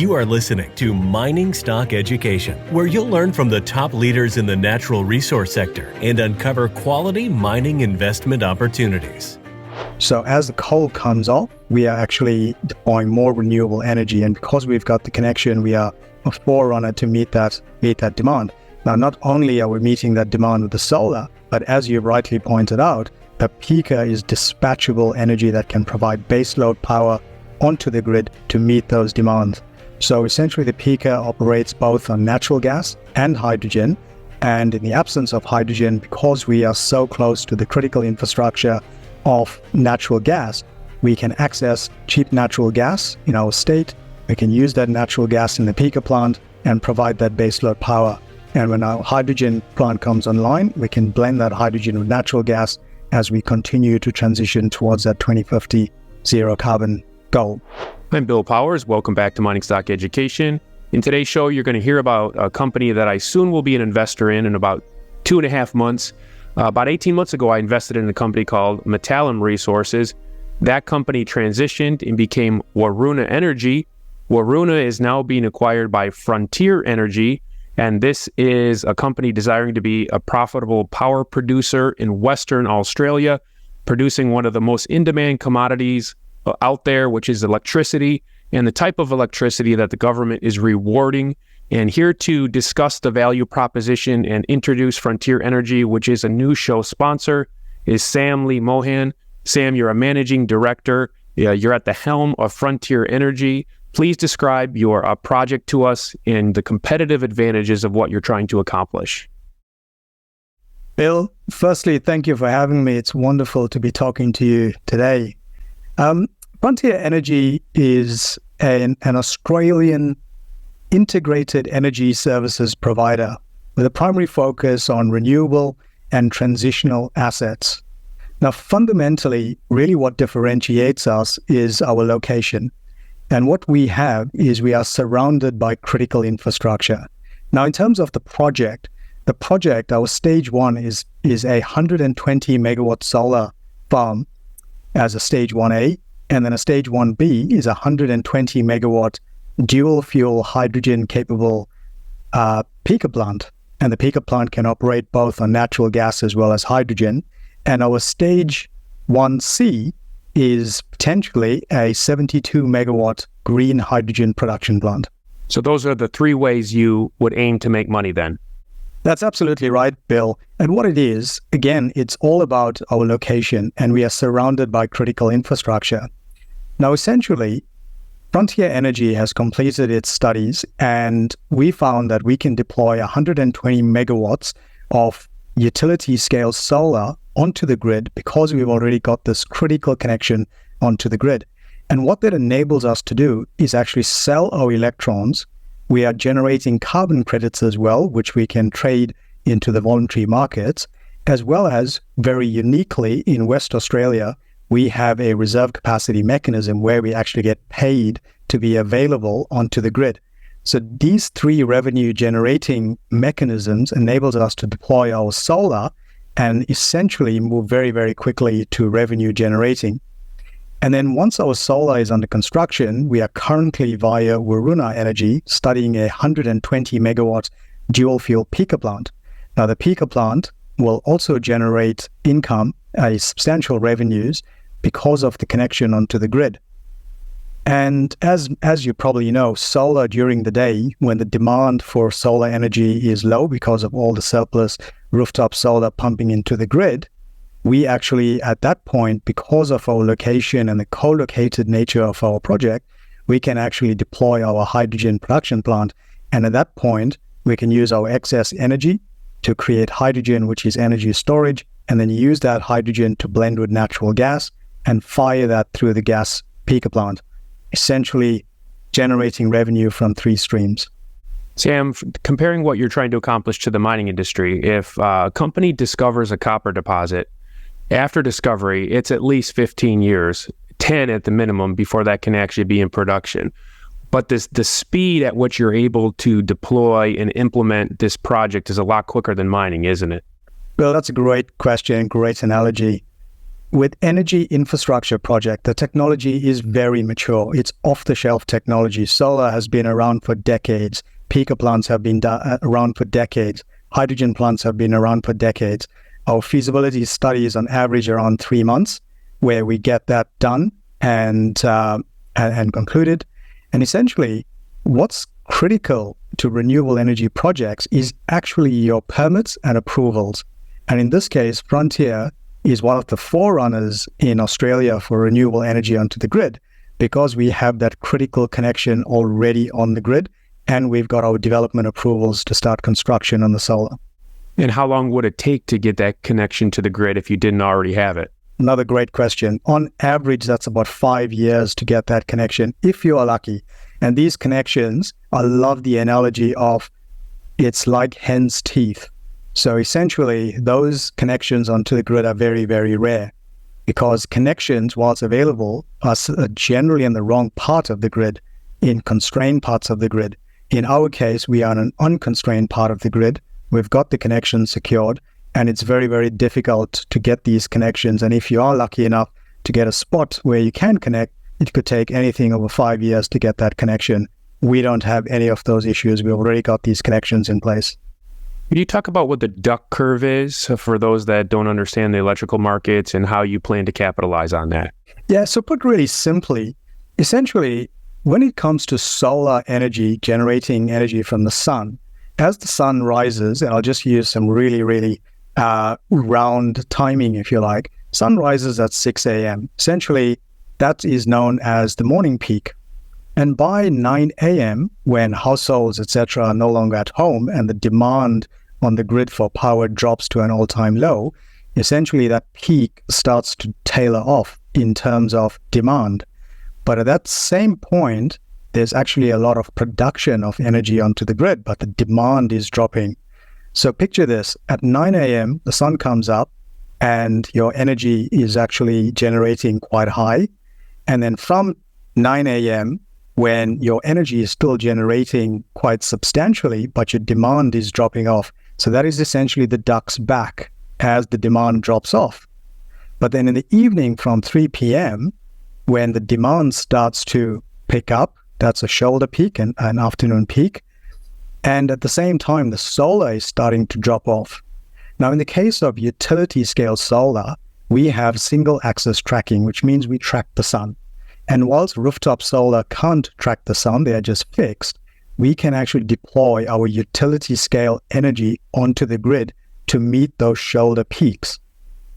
You are listening to Mining Stock Education, where you'll learn from the top leaders in the natural resource sector and uncover quality mining investment opportunities. So as the coal comes off, we are actually deploying more renewable energy. And because we've got the connection, we are a forerunner to meet that demand. Now, not only are we meeting that demand with the solar, but as you rightly pointed out, the peaker is dispatchable energy that can provide baseload power onto the grid to meet those demands. So essentially the peaker operates both on natural gas and hydrogen. And in the absence of hydrogen, because we are so close to the critical infrastructure of natural gas, we can access cheap natural gas in our state. We can use that natural gas in the peaker plant and provide that baseload power. And when our hydrogen plant comes online, we can blend that hydrogen with natural gas as we continue to transition towards that 2050 zero carbon goal. I'm Bill Powers. Welcome back to Mining Stock Education. In today's show, you're going to hear about a company that I soon will be an investor in about 2.5 months. About 18 months ago, I invested in a company called Metallum Resources. That company transitioned and became Waruna Energy. Waruna is now being acquired by Frontier Energy, and this is a company desiring to be a profitable power producer in Western Australia, producing one of the most in-demand commodities out there, which is electricity, and the type of electricity that the government is rewarding. And here to discuss the value proposition and introduce Frontier Energy, which is a new show sponsor, is Sam Lee Mohan. Sam, you're a managing director. You're at the helm of Frontier Energy. Please describe your project to us and the competitive advantages of what you're trying to accomplish. Bill, firstly, thank you for having me. It's wonderful to be talking to you today. Frontier Energy is an Australian integrated energy services provider with a primary focus on renewable and transitional assets. Now, fundamentally, really what differentiates us is our location. And what we have is we are surrounded by critical infrastructure. Now, in terms of the project, our stage one is a 120 megawatt solar farm as a stage 1A, and then a stage 1B is a 120 megawatt dual fuel hydrogen capable peaker plant. And the peaker plant can operate both on natural gas as well as hydrogen. And our stage 1C is potentially a 72 megawatt green hydrogen production plant. So those are the three ways you would aim to make money then? That's absolutely right, Bill. And what it is, again, it's all about our location, and we are surrounded by critical infrastructure. Now, essentially, Frontier Energy has completed its studies, and we found that we can deploy 120 megawatts of utility-scale solar onto the grid because we've already got this critical connection onto the grid. And what that enables us to do is actually sell our electrons. We are generating carbon credits as well, which we can trade into the voluntary markets, as well as, very uniquely in West Australia, we have a reserve capacity mechanism where we actually get paid to be available onto the grid. So these three revenue generating mechanisms enables us to deploy our solar and essentially move very, very quickly to revenue generating. And then once our solar is under construction, we are currently via Waruna Energy studying a 120 megawatt dual fuel peaker plant. Now the peaker plant will also generate income, substantial revenues, because of the connection onto the grid. And as you probably know, solar during the day, when the demand for solar energy is low because of all the surplus rooftop solar pumping into the grid, we actually, at that point, because of our location and the co-located nature of our project, we can actually deploy our hydrogen production plant. And at that point, we can use our excess energy to create hydrogen, which is energy storage, and then use that hydrogen to blend with natural gas and fire that through the gas peaker plant, essentially generating revenue from three streams. Sam, comparing what you're trying to accomplish to the mining industry, if a company discovers a copper deposit, after discovery, it's at least 15 years, 10 at the minimum, before that can actually be in production. But the speed at which you're able to deploy and implement this project is a lot quicker than mining, isn't it? Well, that's a great question, great analogy. with energy infrastructure project, the technology is very mature. It's off-the-shelf technology. Solar has been around for decades. Peaker plants have been around for decades. Hydrogen plants have been around for decades. Our feasibility studies on average around 3 months, where we get that done and concluded. And essentially, what's critical to renewable energy projects is actually your permits and approvals. And in this case, Frontier is one of the forerunners in Australia for renewable energy onto the grid, because we have that critical connection already on the grid, and we've got our development approvals to start construction on the solar. And how long would it take to get that connection to the grid if you didn't already have it? Another great question. On average, that's about 5 years to get that connection, if you are lucky. And these connections, I love the analogy of it's like hen's teeth. So essentially, those connections onto the grid are very, very rare, because connections, whilst available, are generally in the wrong part of the grid, in constrained parts of the grid. In our case, we are in an unconstrained part of the grid. We've got the connection secured, and it's very, very difficult to get these connections. And if you are lucky enough to get a spot where you can connect, it could take anything over 5 years to get that connection. We don't have any of those issues. We've already got these connections in place. Could you talk about what the duck curve is for those that don't understand the electrical markets and how you plan to capitalize on that? Yeah, so put really simply, essentially, when it comes to solar energy, generating energy from the sun, as the sun rises, and I'll just use some really, really round timing, if you like, sun rises at 6 a.m. Essentially, that is known as the morning peak. And by 9 a.m., when households, etc., are no longer at home and the demand on the grid for power drops to an all-time low, essentially that peak starts to tailor off in terms of demand. But at that same point, there's actually a lot of production of energy onto the grid, but the demand is dropping. So picture this, at 9 a.m., the sun comes up and your energy is actually generating quite high. And then from 9 a.m., when your energy is still generating quite substantially, but your demand is dropping off. So that is essentially the duck's back as the demand drops off. But then in the evening from 3 p.m., when the demand starts to pick up, that's a shoulder peak and an afternoon peak. And at the same time, the solar is starting to drop off. Now, in the case of utility scale solar, we have single axis tracking, which means we track the sun. And whilst rooftop solar can't track the sun, they are just fixed, we can actually deploy our utility scale energy onto the grid to meet those shoulder peaks.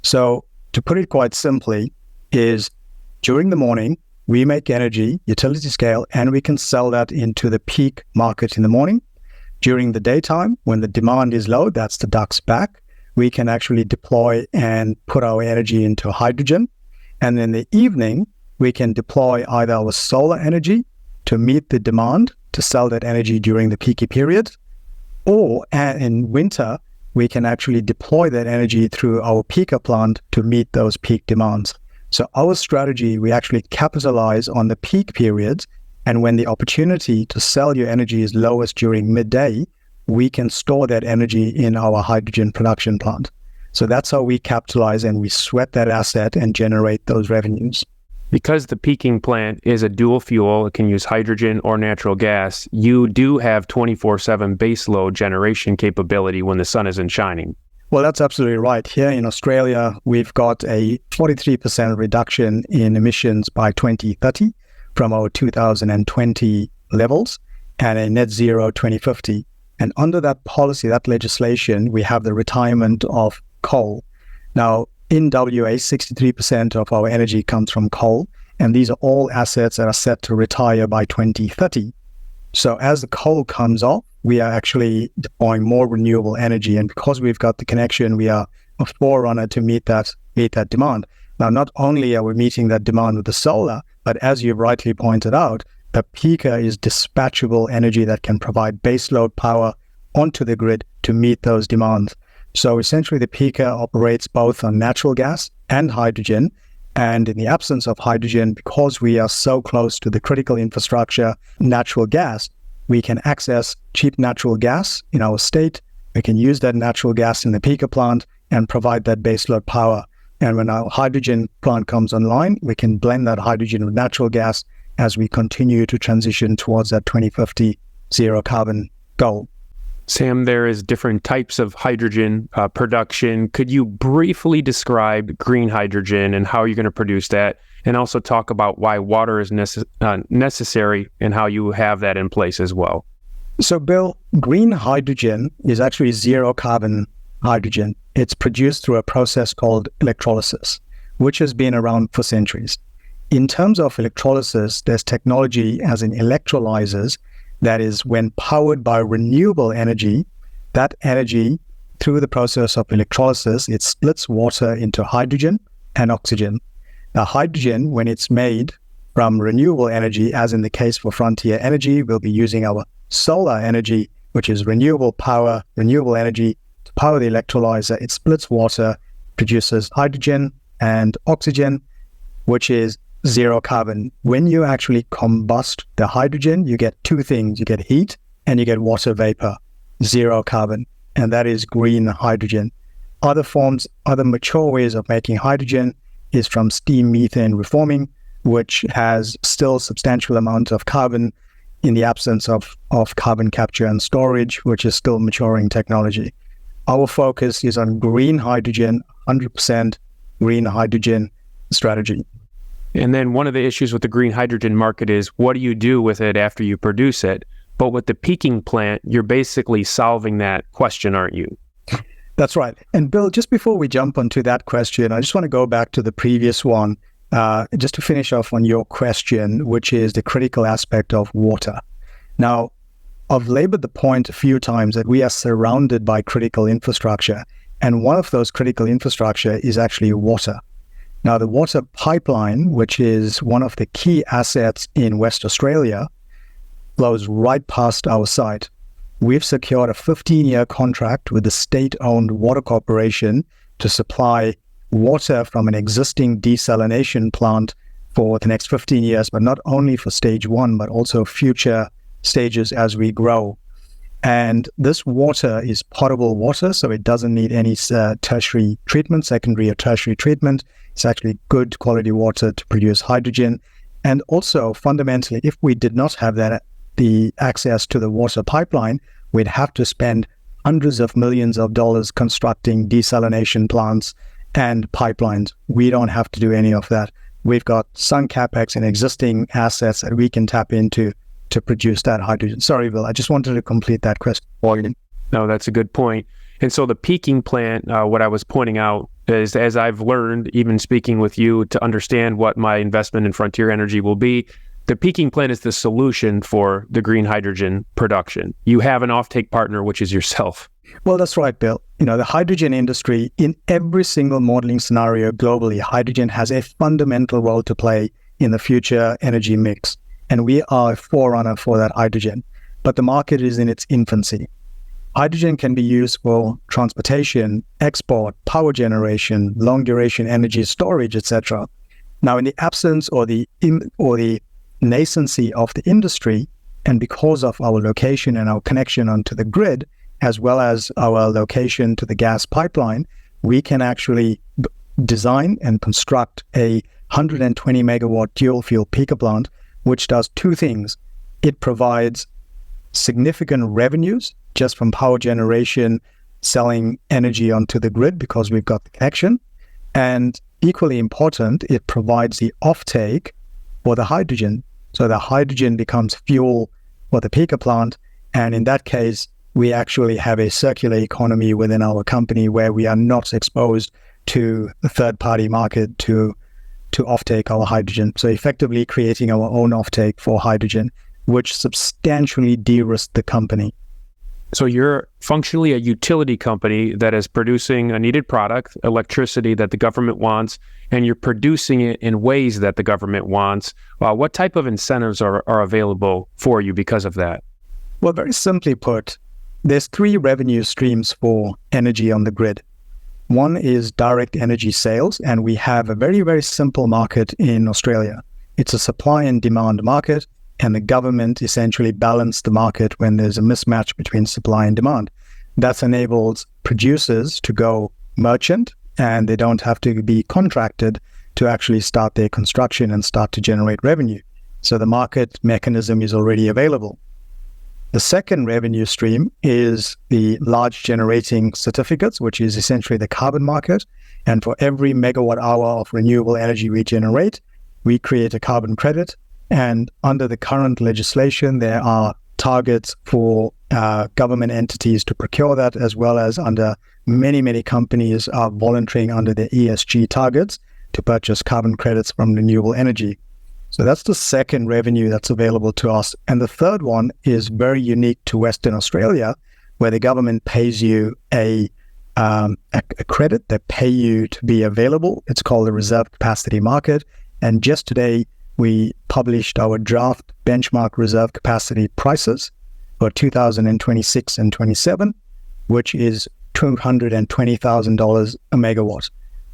So to put it quite simply is during the morning, we make energy, utility scale, and we can sell that into the peak market in the morning. During the daytime, when the demand is low, that's the duck's back, we can actually deploy and put our energy into hydrogen. And in the evening, we can deploy either our solar energy to meet the demand, to sell that energy during the peaky period, or in winter, we can actually deploy that energy through our peaker plant to meet those peak demands. So our strategy, we actually capitalize on the peak periods, and when the opportunity to sell your energy is lowest during midday, we can store that energy in our hydrogen production plant. So that's how we capitalize and we sweat that asset and generate those revenues. Because the peaking plant is a dual fuel, it can use hydrogen or natural gas, you do have 24/7 baseload generation capability when the sun isn't shining. Well, that's absolutely right. Here in Australia, we've got a 43% reduction in emissions by 2030 from our 2020 levels and a net zero 2050. And under that policy, that legislation, we have the retirement of coal. Now, in WA, 63% of our energy comes from coal, and these are all assets that are set to retire by 2030. So as the coal comes off, we are actually deploying more renewable energy, and because we've got the connection, we are a forerunner to meet that demand. Now, not only are we meeting that demand with the solar, but as you've rightly pointed out, the peaker is dispatchable energy that can provide baseload power onto the grid to meet those demands. So essentially, the peaker operates both on natural gas and hydrogen. And in the absence of hydrogen, because we are so close to the critical infrastructure, natural gas, we can access cheap natural gas in our state. We can use that natural gas in the peaker plant and provide that baseload power. And when our hydrogen plant comes online, we can blend that hydrogen with natural gas as we continue to transition towards that 2050 zero carbon goal. Sam, there is different types of hydrogen production. Could you briefly describe green hydrogen and how you're going to produce that? And also talk about why water is necessary and how you have that in place as well. So, Bill, green hydrogen is actually zero carbon hydrogen. It's produced through a process called electrolysis, which has been around for centuries. In terms of electrolysis, there's technology as in electrolyzers that is, when powered by renewable energy, that energy, through the process of electrolysis, it splits water into hydrogen and oxygen. Now, hydrogen, when it's made from renewable energy, as in the case for Frontier Energy, we'll be using our solar energy, which is renewable power, renewable energy to power the electrolyzer. It splits water, produces hydrogen and oxygen, which is zero carbon. When you actually combust the hydrogen, you get two things. You get heat and you get water vapor, zero carbon, and that is green hydrogen. Other forms, other mature ways of making hydrogen is from steam methane reforming, which has still substantial amounts of carbon in the absence of carbon capture and storage, which is still maturing technology. Our focus is on green hydrogen, 100% green hydrogen strategy. And then one of the issues with the green hydrogen market is what do you do with it after you produce it? But with the peaking plant, you're basically solving that question, aren't you? That's right. And Bill, just before we jump onto that question, I just want to go back to the previous one, just to finish off on your question, which is the critical aspect of water. Now, I've labored the point a few times that we are surrounded by critical infrastructure, and one of those critical infrastructure is actually water. Now, the water pipeline, which is one of the key assets in West Australia, flows right past our site. We've secured a 15-year contract with the state-owned water corporation to supply water from an existing desalination plant for the next 15 years, but not only for stage one, but also future stages as we grow. And this water is potable water, so it doesn't need any tertiary treatment, secondary or tertiary treatment. It's actually good quality water to produce hydrogen. And also, fundamentally, if we did not have the access to the water pipeline, we'd have to spend hundreds of millions of dollars constructing desalination plants and pipelines. We don't have to do any of that. We've got some capex and existing assets that we can tap into to produce that hydrogen. Sorry, Bill, I just wanted to complete that question. No, that's a good point. And so the peaking plant, what I was pointing out is, as I've learned, even speaking with you to understand what my investment in Frontier Energy will be, the peaking plant is the solution for the green hydrogen production. You have an offtake partner, which is yourself. Well, that's right, Bill. The hydrogen industry, in every single modeling scenario globally, hydrogen has a fundamental role to play in the future energy mix. And we are a forerunner for that hydrogen. But the market is in its infancy. Hydrogen can be used for transportation, export, power generation, long-duration energy storage, etc. Now, in the absence or the nascency of the industry, and because of our location and our connection onto the grid, as well as our location to the gas pipeline, we can actually design and construct a 120 megawatt dual fuel peaker plant, which does two things. It provides significant revenues just from power generation, selling energy onto the grid because we've got the connection. And equally important, it provides the offtake for the hydrogen. So the hydrogen becomes fuel for the peaker plant. And in that case, we actually have a circular economy within our company where we are not exposed to the third-party market to offtake our hydrogen. So effectively creating our own offtake for hydrogen, which substantially de-risks the company. So you're functionally a utility company that is producing a needed product, electricity that the government wants, and you're producing it in ways that the government wants. What type of incentives are available for you because of that? Well, very simply put, there's three revenue streams for energy on the grid. One is direct energy sales, and we have a very, very simple market in Australia. It's a supply and demand market, and the government essentially balances the market when there's a mismatch between supply and demand. That enables producers to go merchant and they don't have to be contracted to actually start their construction and start to generate revenue. So the market mechanism is already available. The second revenue stream is the large generating certificates, which is essentially the carbon market. And for every megawatt hour of renewable energy we generate, we create a carbon credit. And under the current legislation, there are targets for government entities to procure that, as well as under many companies are volunteering under the ESG targets to purchase carbon credits from renewable energy. So that's the second revenue that's available to us. And the third one is very unique to Western Australia, where the government pays you a credit. They pay you to be available. It's called the reserve capacity market. And just today, we published our draft benchmark reserve capacity prices for 2026 and 27, which is $220,000 a megawatt.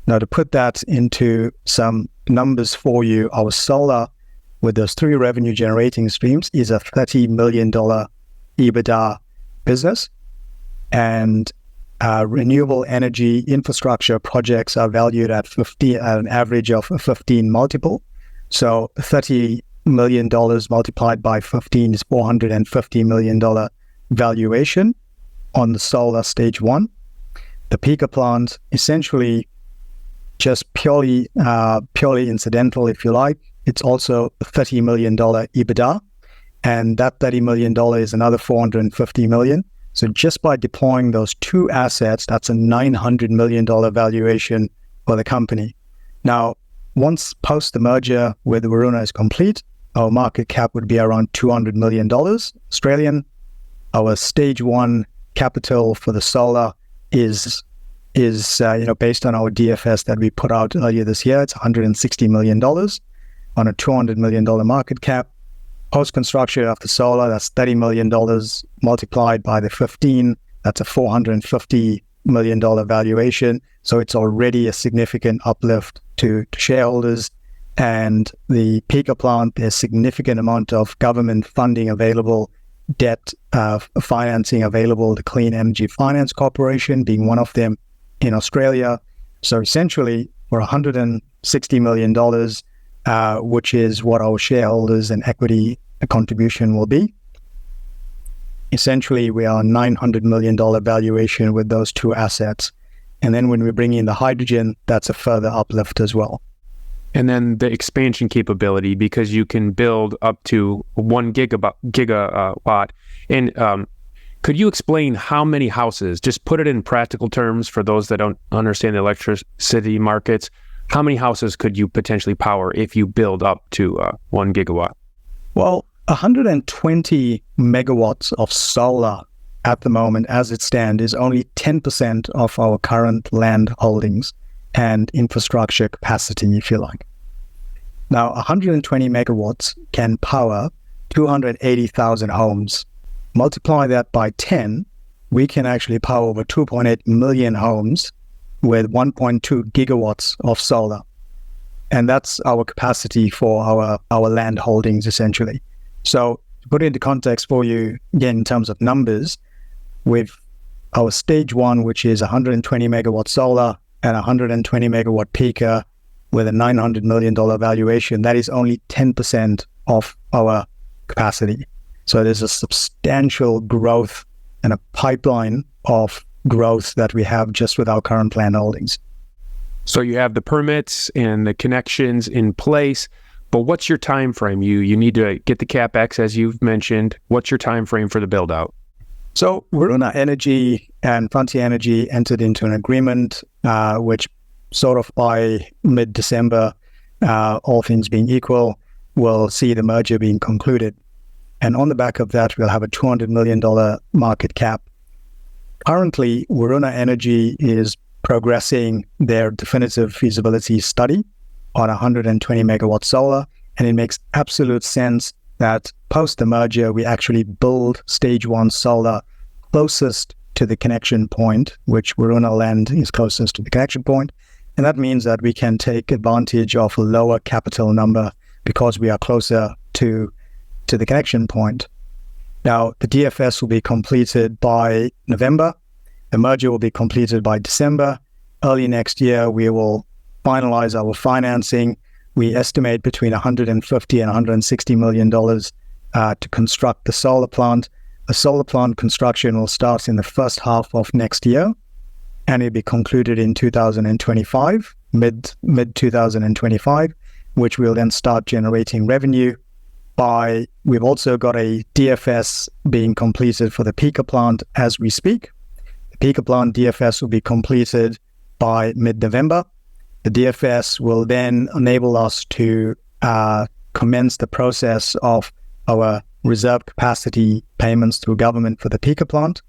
Now, to put that into some numbers for you, our solar with those three revenue generating streams is a $30 million EBITDA business. And renewable energy infrastructure projects are valued at an average of a 15 multiple. So $30 million multiplied by 15 is $450 million valuation on the solar stage one. The peaker plant, essentially just purely incidental, if you like. It's also a $30 million EBITDA, and that $30 million is another $450 million. So just by deploying those two assets, that's a $900 million valuation for the company. Now, once post the merger with Varuna is complete, our market cap would be around $200 million Australian. Our stage one capital for the solar is based on our DFS that we put out earlier this year. It's $160 million on a $200 million market cap. Post-construction of the solar, that's $30 million multiplied by the 15. That's a $450 million valuation. So it's already a significant uplift to shareholders. And the peaker plant, there's significant amount of government funding available, debt financing available, the Clean Energy Finance Corporation being one of them in Australia. So essentially, for $160 million, which is what our shareholders and equity contribution will be, essentially we are $900 million valuation with those two assets. And then when we bring in the hydrogen, that's a further uplift as well. And then the expansion capability, because you can build up to 1 gigawatt. And could you explain how many houses, just put it in practical terms for those that don't understand the electricity markets, how many houses could you potentially power if you build up to 1 gigawatt? Well, 120 megawatts of solar at the moment, as it stands, is only 10% of our current land holdings and infrastructure capacity, if you like. Now, 120 megawatts can power 280,000 homes. Multiply that by 10, we can actually power over 2.8 million homes with 1.2 gigawatts of solar. And that's our capacity for our land holdings, essentially. So to put it into context for you, again, in terms of numbers, with our stage one, which is 120 megawatt solar and 120 megawatt peaker with a $900 million valuation, that is only 10% of our capacity. So there's a substantial growth and a pipeline of growth that we have just with our current land holdings. So you have the permits and the connections in place, but what's your time frame? You need to get the capex, as you've mentioned. What's your time frame for the build out? So Varuna Energy and Frontier Energy entered into an agreement, which sort of by mid-December, all things being equal, will see the merger being concluded. And on the back of that, we'll have a $200 million market cap. Currently, Varuna Energy is progressing their definitive feasibility study on 120 megawatt solar, and it makes absolute sense that post the merger, we actually build stage one solar closest to the connection point, which Varuna land is closest to the connection point. And that means that we can take advantage of a lower capital number because we are closer to the connection point. Now, the DFS will be completed by November. The merger will be completed by December. early next year, we will finalize our financing. We estimate between $150 and $160 million to construct the solar plant. The solar plant construction will start in the first half of next year, and it'll be concluded in 2025, mid 2025, which will then start generating revenue. We've also got a DFS being completed for the peaker plant as we speak. The peaker plant DFS will be completed by mid-November. The DFS will then enable us to commence the process of our reserve capacity payments through government for the peaker plant,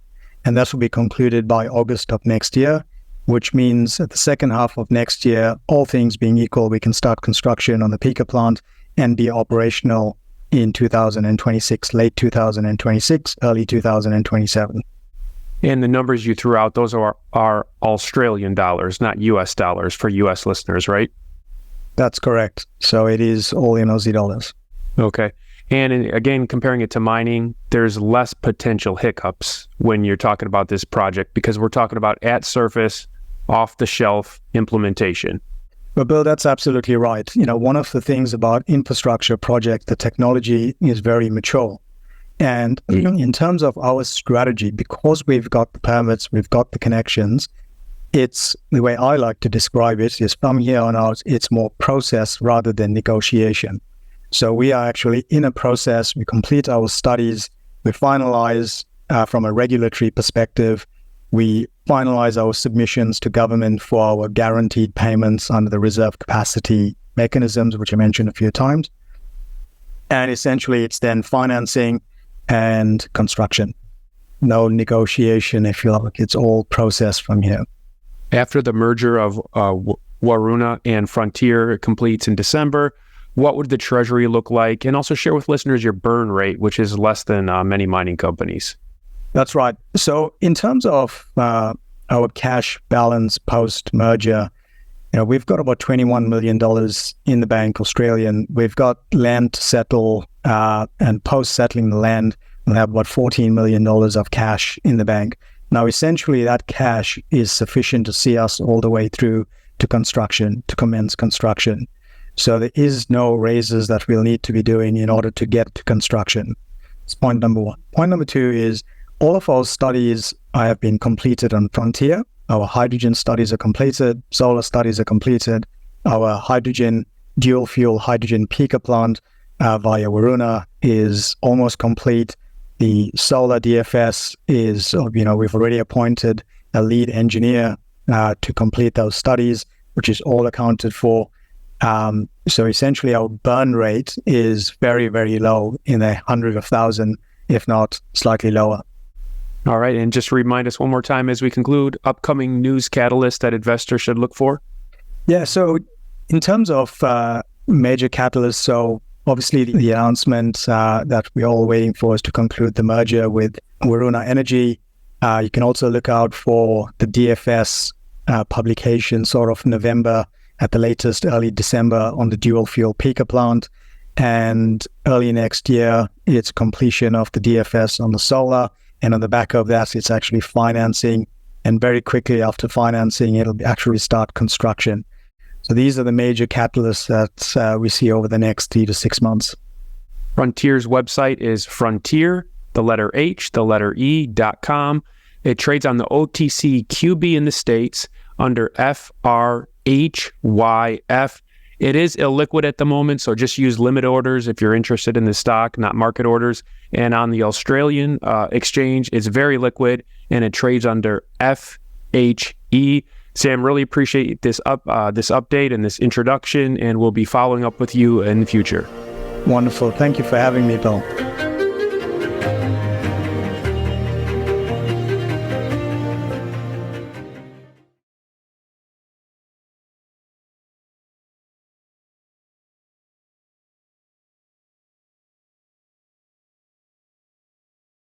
and that will be concluded by August of next year, which means at the second half of next year, all things being equal, we can start construction on the peaker plant and be operational in 2026, late 2026, early 2027. And the numbers you threw out, those are Australian dollars, not US dollars for US listeners, right? That's correct. So it is all in Aussie dollars. Okay. And again, comparing it to mining, there's less potential hiccups when you're talking about this project because we're talking about at surface, off the shelf implementation. But Bill, that's absolutely right. One of the things about infrastructure project, the technology is very mature. And in terms of our strategy, because we've got the permits, we've got the connections, it's the way I like to describe it is from here on out, it's more process rather than negotiation. So we are actually in a process, we complete our studies, we finalize from a regulatory perspective, we finalize our submissions to government for our guaranteed payments under the reserve capacity mechanisms, which I mentioned a few times. And essentially it's then financing and construction. No negotiation, if you like. It's all processed from here. After the merger of Waruna and Frontier completes in December, what would the Treasury look like? And also share with listeners your burn rate, which is less than many mining companies. That's right. So in terms of our cash balance post-merger, we've got about $21 million in the bank, Australian. We've got land to settle, and post-settling the land, we'll have about $14 million of cash in the bank. Now, essentially, that cash is sufficient to see us all the way through to construction, to commence construction. So there is no raises that we'll need to be doing in order to get to construction. That's point number one. Point number two is all of our studies have been completed on Frontier. Our hydrogen studies are completed, solar studies are completed. Our hydrogen, dual fuel hydrogen peaker plant via Waruna is almost complete. The solar DFS is, we've already appointed a lead engineer to complete those studies, which is all accounted for. So essentially our burn rate is very, very low in the 100,000, if not slightly lower. All right. And just remind us one more time as we conclude, upcoming news catalysts that investors should look for. Yeah. So in terms of major catalysts, so obviously the announcement that we're all waiting for is to conclude the merger with Waruna Energy. You can also look out for the DFS publication sort of November, at the latest early December on the dual fuel peaker plant. And early next year, it's completion of the DFS on the solar. And on the back of that, it's actually financing. And very quickly after financing, it'll actually start construction. So these are the major catalysts that we see over the next 3 to 6 months. Frontier's website is Frontier, the letter H, the letter E.com. It trades on the OTCQB in the States under FRHYF. It is illiquid at the moment, so just use limit orders if you're interested in the stock, not market orders. And on the Australian exchange, it's very liquid, and it trades under FHE. Sam, really appreciate this update and this introduction, and we'll be following up with you in the future. Wonderful. Thank you for having me, Bill.